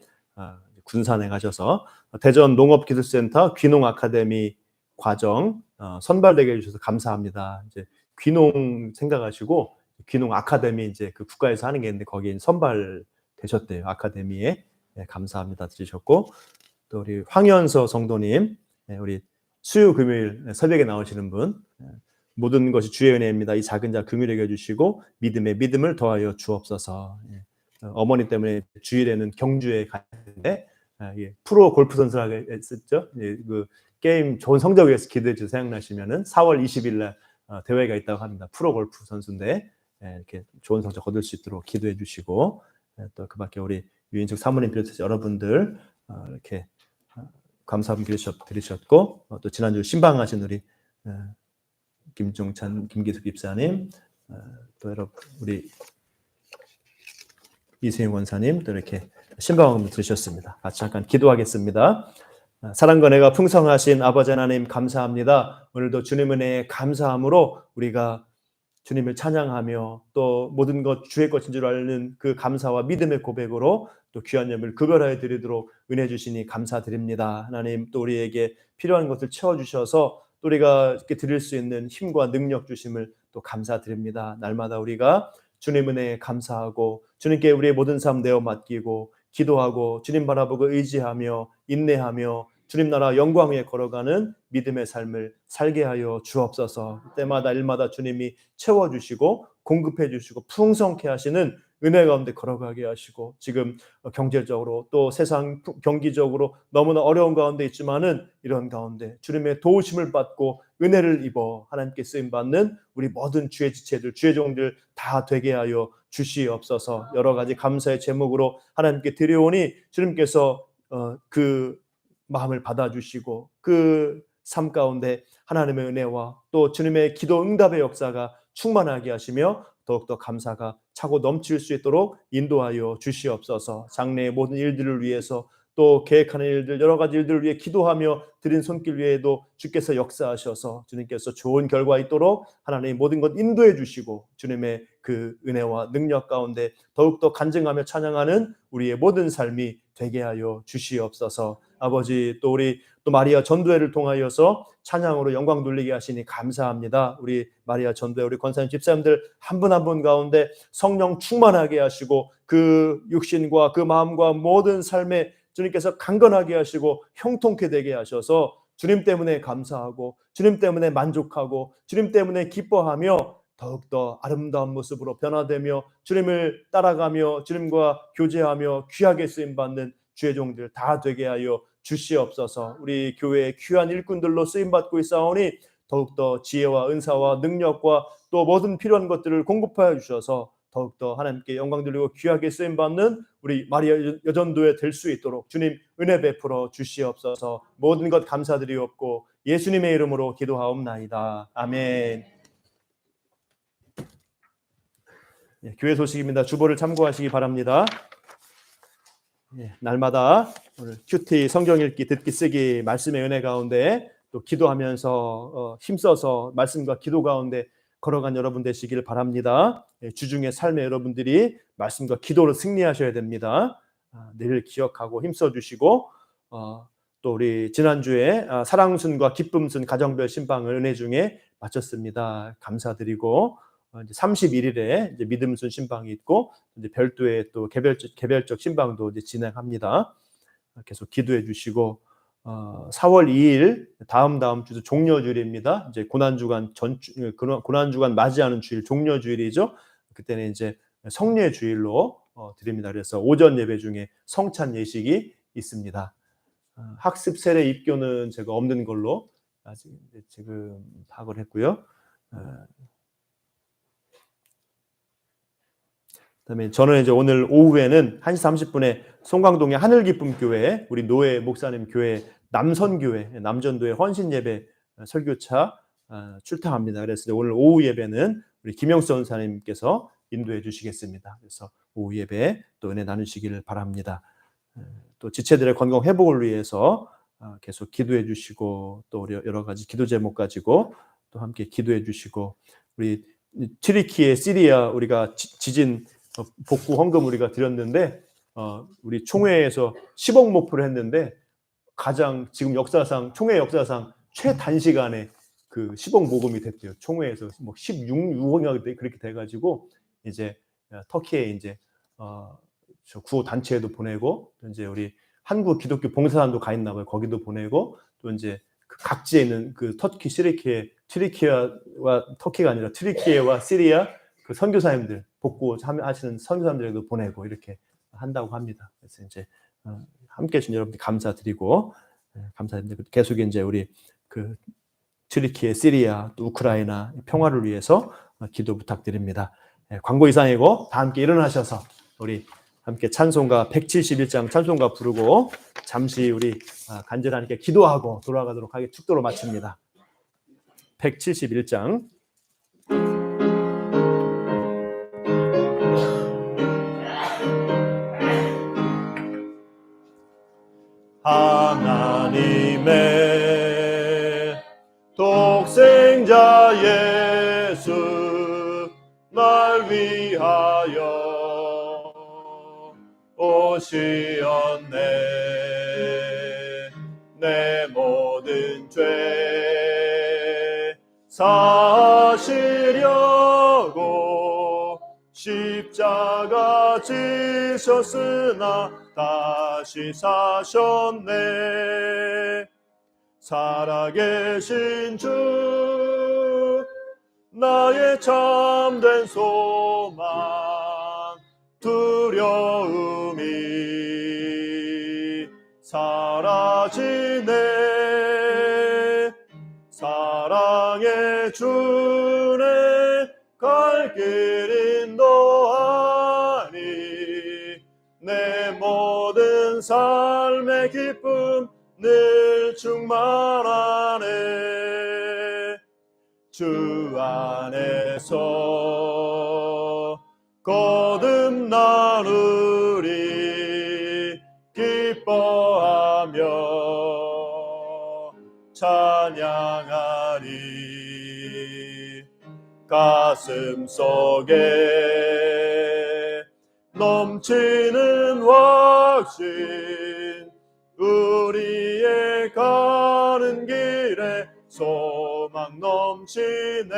군산에 가셔서 대전 농업기술센터 귀농 아카데미 과정 선발되게 해주셔서 감사합니다. 이제 귀농 생각하시고 귀농 아카데미 이제 그 국가에서 하는 게 있는데 거기에 선발되셨대요. 아카데미에. 네, 감사합니다 드리셨고, 또 우리 황현서 성도님, 네, 우리 수요 금요일 새벽에 나오시는 분, 모든 것이 주의 은혜입니다. 이 작은 자 긍휼히 여겨주시고 믿음에 믿음을 더하여 주옵소서. 어머니 때문에 주일에는 경주에 갔는데 프로 골프 선수라고 했었죠. 그 게임 좋은 성적 위해서 기도해 주셔서 생각나시면은 4월 20일 날 대회가 있다고 합니다. 프로 골프 선수인데 이렇게 좋은 성적 거둘 수 있도록 기도해 주시고, 또 그밖에 우리 유인숙 사모님 비롯해서 여러분들 이렇게 감사함 드리셨고, 또 지난주 신방하신 우리 김종찬, 김기숙 집사님, 또 여러분 우리 이세영 원사님 또 이렇게 신방을 들으셨습니다. 같이 잠깐 기도하겠습니다. 사랑과 은혜가 풍성하신 아버지 하나님 감사합니다. 오늘도 주님 은혜에 감사함으로 우리가 주님을 찬양하며 또 모든 것 주의 것인 줄 아는 그 감사와 믿음의 고백으로 또 귀한 예물 급여하여 드리도록 은혜 주시니 감사드립니다. 하나님, 또 우리에게 필요한 것을 채워주셔서 또 우리가 이렇게 드릴 수 있는 힘과 능력 주심을 또 감사드립니다. 날마다 우리가 주님 은혜에 감사하고 주님께 우리의 모든 삶 내어 맡기고 기도하고 주님 바라보고 의지하며 인내하며 주님 나라 영광 위에 걸어가는 믿음의 삶을 살게 하여 주옵소서. 때마다 일마다 주님이 채워주시고 공급해 주시고 풍성케 하시는 은혜 가운데 걸어가게 하시고, 지금 경제적으로 또 세상 경기적으로 너무나 어려운 가운데 있지만은 이런 가운데 주님의 도우심을 받고 은혜를 입어 하나님께 쓰임받는 우리 모든 주의 지체들, 주의 종들 다 되게 하여 주시옵소서. 여러 가지 감사의 제목으로 하나님께 드려오니 주님께서 그 마음을 받아주시고 그 삶 가운데 하나님의 은혜와 또 주님의 기도 응답의 역사가 충만하게 하시며 더욱더 감사가 차고 넘칠 수 있도록 인도하여 주시옵소서. 장래의 모든 일들을 위해서 또 계획하는 일들, 여러 가지 일들을 위해 기도하며 드린 손길 위에도 주께서 역사하셔서 주님께서 좋은 결과 있도록 하나님 모든 것 인도해 주시고 주님의 그 은혜와 능력 가운데 더욱더 간증하며 찬양하는 우리의 모든 삶이 되게 하여 주시옵소서. 아버지, 또 우리 또 마리아 전도회를 통하여서 찬양으로 영광 돌리게 하시니 감사합니다. 우리 마리아 전도회 우리 권사님 집사님들 한 분 한 분 가운데 성령 충만하게 하시고 그 육신과 그 마음과 모든 삶에 주님께서 강건하게 하시고 형통케 되게 하셔서 주님 때문에 감사하고 주님 때문에 만족하고 주님 때문에 기뻐하며 더욱더 아름다운 모습으로 변화되며 주님을 따라가며 주님과 교제하며 귀하게 쓰임받는 주의 종들 다 되게 하여 주시옵소서. 우리 교회의 귀한 일꾼들로 쓰임받고 있사오니 더욱더 지혜와 은사와 능력과 또 모든 필요한 것들을 공급하여 주셔서 더욱더 하나님께 영광 돌리고 귀하게 쓰임받는 우리 마리아 여전도회 될 수 있도록 주님 은혜 베풀어 주시옵소서. 모든 것 감사드리옵고 예수님의 이름으로 기도하옵나이다. 아멘. 교회 소식입니다. 주보를 참고하시기 바랍니다. 날마다 오늘 큐티 성경 읽기 듣기 쓰기 말씀의 은혜 가운데 또 기도하면서 힘써서 말씀과 기도 가운데 걸어간 여러분 되시기를 바랍니다. 주중의 삶에 여러분들이 말씀과 기도로 승리하셔야 됩니다. 늘 기억하고 힘써 주시고, 또 우리 지난주에 사랑순과 기쁨순 가정별 신방을 은혜 중에 마쳤습니다. 감사드리고 이제 31일에 이제 믿음순 신방이 있고 이제 별도의 또 개별적 신방도 이제 진행합니다. 계속 기도해 주시고 4월 2일 다음 주도 종려주일입니다. 이제 고난주간 고난주간 맞이하는 주일 종려주일이죠. 그때는 이제 성례 주일로 드립니다. 그래서 오전 예배 중에 성찬 예식이 있습니다. 학습 세례 입교는 제가 없는 걸로 아직 지금 파악을 했고요. 그다음에 저는 이제 오늘 오후에는 1시 30분에 송광동의 하늘기쁨교회 우리 노예 목사님 교회 남선교회 남전도의 헌신예배 설교차 출탕합니다. 그래서 오늘 오후 예배는 우리 김영수 원사님께서 인도해 주시겠습니다. 그래서 오후 예배 또 은혜 나누시기를 바랍니다. 또 지체들의 건강 회복을 위해서 계속 기도해 주시고 또 우리 여러 가지 기도 제목 가지고 또 함께 기도해 주시고 우리 튀르키예 시리아 우리가 지진 복구 헌금 우리가 드렸는데 우리 총회에서 10억 목표를 했는데 가장 지금 역사상 총회 역사상 최단시간에 그 시범 모금이 됐대요. 총회에서 뭐 16억이 그렇게 돼가지고 이제 터키에 이제 저 구호 단체에도 보내고, 이제 우리 한국 기독교 봉사단도 가 있나 봐요. 거기도 보내고, 또 이제 그 각지에 있는 그 터키 트리키아와 터키가 아니라 트리키에와 시리아 그 선교사님들 복구 하시는 선교사님들에도 보내고 이렇게 한다고 합니다. 그래서 이제 함께 해주신 여러분들 감사드리고, 감사드립니다. 계속 이제 우리 그 트리키에, 시리아, 또 우크라이나 평화를 위해서 기도 부탁드립니다. 광고 이상이고 다 함께 일어나셔서 우리 함께 찬송가 171장 찬송가 부르고 잠시 우리 간절히 하나님께 기도하고 돌아가도록 하게 축도로 마칩니다. 171장. 하나님의 독생자 예수 날 위하여 오시었네. 내 모든 죄 사시려고 십자가 지셨으나 다시 사셨네. 살아계신 주 나의 참된 소망 두려움이 사라지네. 사랑의 주네 갈 길 인도하니 내 모든 삶의 기쁨 늘 충만하네. 주 안에서 거듭나누리 기뻐하며 찬양하리. 가슴 속에 넘치는 확신 우리의 가는 길에 소망 넘치네.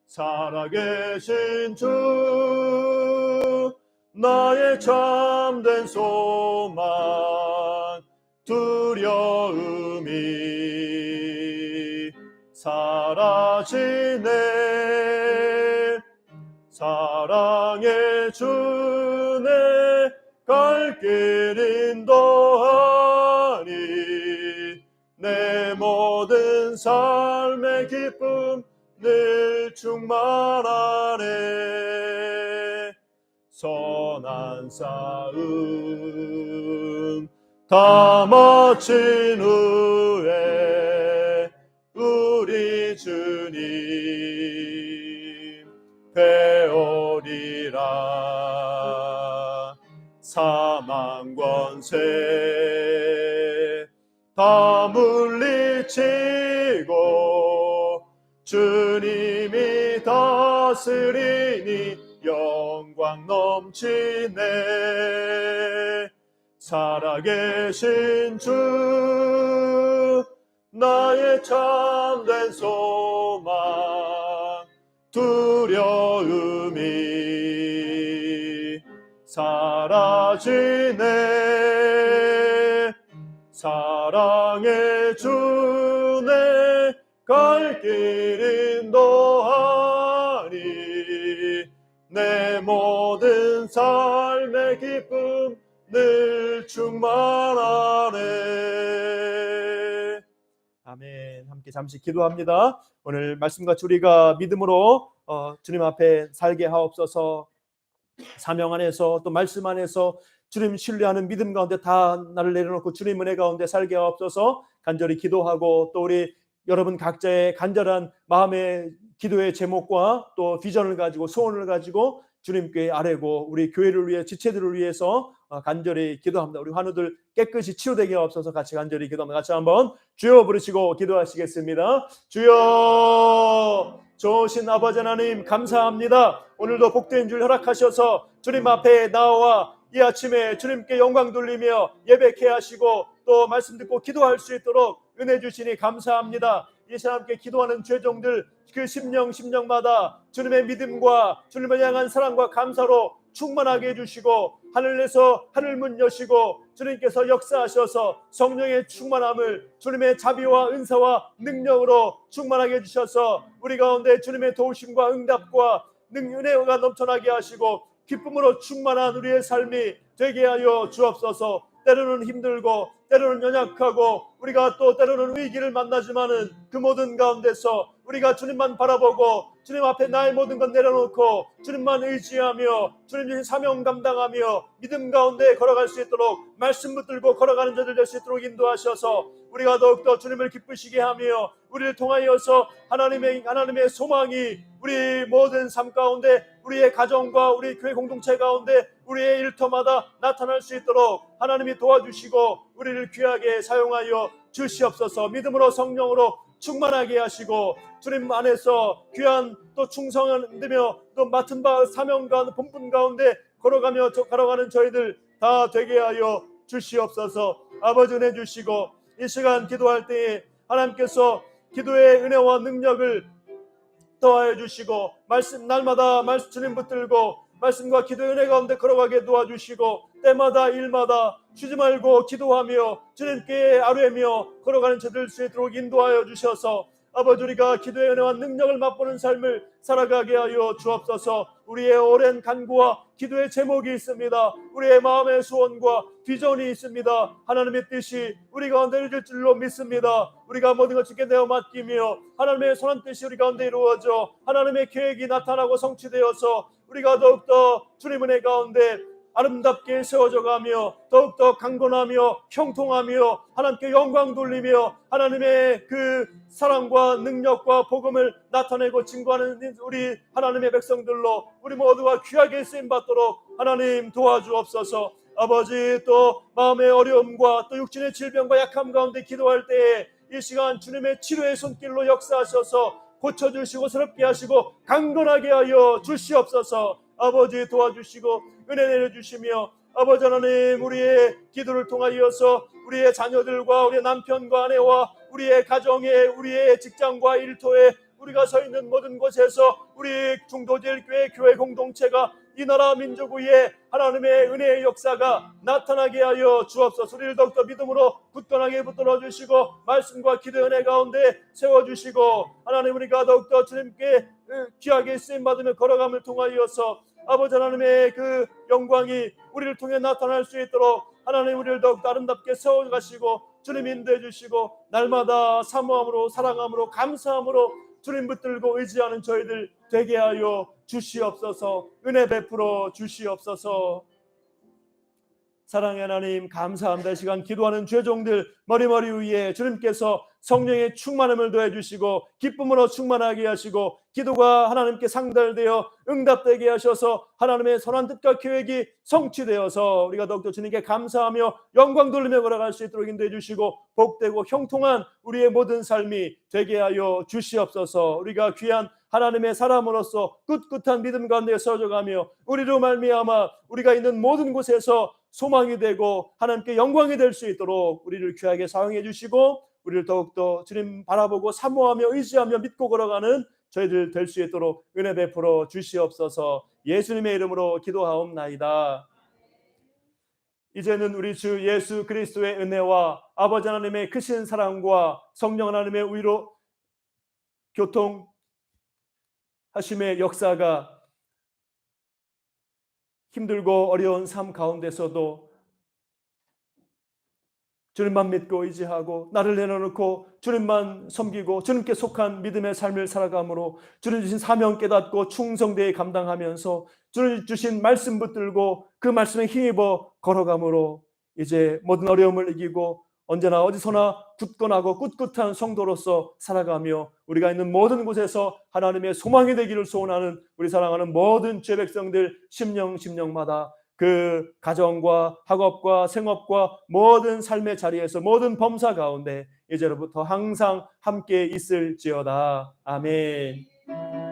살아계신 주 나의 참된 소망 두려움이 사라지네. 사랑의 주네 갈 길 인도하니 내 모든 삶의 기쁨 늘 충만하네. 선한 싸움 다 마친 후에 우리 주님 배우리라. 사망 권세 다 물리치고 주님이 다스리니 영광 넘치네. 살아계신 주 나의 참된 소망 두려움이 사라지네. 사랑의 주네 갈 길 인도하니 내 모든 삶의 기쁨 늘 충만하네. 아멘. 함께 잠시 기도합니다. 오늘 말씀같이 우리가 믿음으로 주님 앞에 살게 하옵소서. 사명 안에서 또 말씀 안에서 주님 신뢰하는 믿음 가운데 다 나를 내려놓고 주님 은혜 가운데 살게 하옵소서. 간절히 기도하고 또 우리 여러분 각자의 간절한 마음의 기도의 제목과 또 비전을 가지고 소원을 가지고 주님께 아뢰고 우리 교회를 위해 지체들을 위해서 간절히 기도합니다. 우리 환우들 깨끗이 치유되게 하옵소서. 같이 간절히 기도합니다. 같이 한번 주여 부르시고 기도하시겠습니다. 주여, 좋으신 아버지 하나님 감사합니다. 오늘도 복된 줄 허락하셔서 주님 앞에 나와 이 아침에 주님께 영광 돌리며 예배케 하시고 또 말씀 듣고 기도할 수 있도록 은혜 주시니 감사합니다. 이 시간 함께 기도하는 죄종들 그 심령마다 주님의 믿음과 주님을 향한 사랑과 감사로 충만하게 해주시고 하늘에서 하늘문 여시고 주님께서 역사하셔서 성령의 충만함을 주님의 자비와 은사와 능력으로 충만하게 해주셔서 우리 가운데 주님의 도우심과 응답과 은혜가 넘쳐나게 하시고 기쁨으로 충만한 우리의 삶이 되게 하여 주옵소서. 때로는 힘들고 때로는 연약하고 우리가 또 때로는 위기를 만나지만은 그 모든 가운데서 우리가 주님만 바라보고 주님 앞에 나의 모든 것 내려놓고 주님만 의지하며 주님 사명 감당하며 믿음 가운데 걸어갈 수 있도록 말씀 붙들고 걸어가는 자들 될 수 있도록 인도하셔서 우리가 더욱더 주님을 기쁘시게 하며 우리를 통하여서 하나님의 소망이 우리 모든 삶 가운데 우리의 가정과 우리 교회 공동체 가운데 우리의 일터마다 나타날 수 있도록 하나님이 도와주시고 우리를 귀하게 사용하여 주시옵소서. 믿음으로 성령으로 충만하게 하시고 주님 안에서 귀한 또 충성되며 또 맡은 바 사명과 본분 가운데 걸어가는 저희들 다 되게 하여 주시옵소서. 아버지 은혜 주시고 이 시간 기도할 때에 하나님께서 기도의 은혜와 능력을 더하여 주시고 날마다 말씀 주님 붙들고 말씀과 기도의 은혜 가운데 걸어가게 도와주시고 때마다 일마다 쉬지 말고 기도하며 주님께 아뢰며 걸어가는 저들 수 있도록 인도하여 주셔서 아버지 우리가 기도의 은혜와 능력을 맛보는 삶을 살아가게 하여 주옵소서. 우리의 오랜 간구와 기도의 제목이 있습니다. 우리의 마음의 소원과 비전이 있습니다. 하나님의 뜻이 우리 가운데 이루어질 줄로 믿습니다. 우리가 모든 것 주께 내어 맡기며 하나님의 선한 뜻이 우리 가운데 이루어져 하나님의 계획이 나타나고 성취되어서 우리가 더욱더 주님 은혜 가운데 아름답게 세워져가며 더욱더 강건하며 형통하며 하나님께 영광 돌리며 하나님의 그 사랑과 능력과 복음을 나타내고 증거하는 우리 하나님의 백성들로 우리 모두가 귀하게 쓰임받도록 하나님 도와주옵소서. 아버지 또 마음의 어려움과 또 육신의 질병과 약함 가운데 기도할 때에 이 시간 주님의 치료의 손길로 역사하셔서 고쳐주시고 새롭게 하시고 강건하게 하여 주시옵소서. 아버지 도와주시고 은혜 내려주시며 아버지 하나님 우리의 기도를 통하여서 우리의 자녀들과 우리의 남편과 아내와 우리의 가정에 우리의 직장과 일터에 우리가 서 있는 모든 곳에서 우리 중도제일교회 교회 공동체가 이 나라 민족 위에 하나님의 은혜의 역사가 나타나게 하여 주옵소서. 우리를 더욱더 믿음으로 굳건하게 붙들어 주시고 말씀과 기도의 은혜 가운데 세워주시고 하나님 우리가 더욱더 주님께 귀하게 쓰임받으며 걸어감을 통하여서 아버지 하나님의 그 영광이 우리를 통해 나타날 수 있도록 하나님 우리를 더욱 아름답게 세워가시고 주님 인도해 주시고 날마다 사모함으로 사랑함으로 감사함으로 주님 붙들고 의지하는 저희들 되게 하여 주시옵소서. 은혜 베풀어 주시옵소서. 사랑의 하나님 감사합니다. 이 시간 기도하는 죄종들 머리머리 위에 주님께서 성령의 충만함을 더해 주시고 기쁨으로 충만하게 하시고 기도가 하나님께 상달되어 응답되게 하셔서 하나님의 선한 뜻과 계획이 성취되어서 우리가 더욱더 주님께 감사하며 영광 돌리며 걸어갈 수 있도록 인도해 주시고 복되고 형통한 우리의 모든 삶이 되게 하여 주시옵소서. 우리가 귀한 하나님의 사람으로서 꿋꿋한 믿음 가운데 서져가며 우리로 말미암아 우리가 있는 모든 곳에서 소망이 되고 하나님께 영광이 될 수 있도록 우리를 귀하게 사용해 주시고 우리를 더욱더 주님 바라보고 사모하며 의지하며 믿고 걸어가는 저희들 될 수 있도록 은혜 베풀어 주시옵소서. 예수님의 이름으로 기도하옵나이다. 이제는 우리 주 예수 그리스도의 은혜와 아버지 하나님의 크신 사랑과 성령 하나님의 위로 교통하심의 역사가 힘들고 어려운 삶 가운데서도 주님만 믿고 의지하고 나를 내려놓고 주님만 섬기고 주님께 속한 믿음의 삶을 살아감으로 주님 주신 사명 깨닫고 충성되게 감당하면서 주님 주신 말씀 붙들고 그 말씀에 힘입어 걸어감으로 이제 모든 어려움을 이기고 언제나 어디서나 굳건하고 꿋꿋한 성도로서 살아가며 우리가 있는 모든 곳에서 하나님의 소망이 되기를 소원하는 우리 사랑하는 모든 죄 백성들 심령마다 그 가정과 학업과 생업과 모든 삶의 자리에서 모든 범사 가운데 이제로부터 항상 함께 있을지어다. 아멘.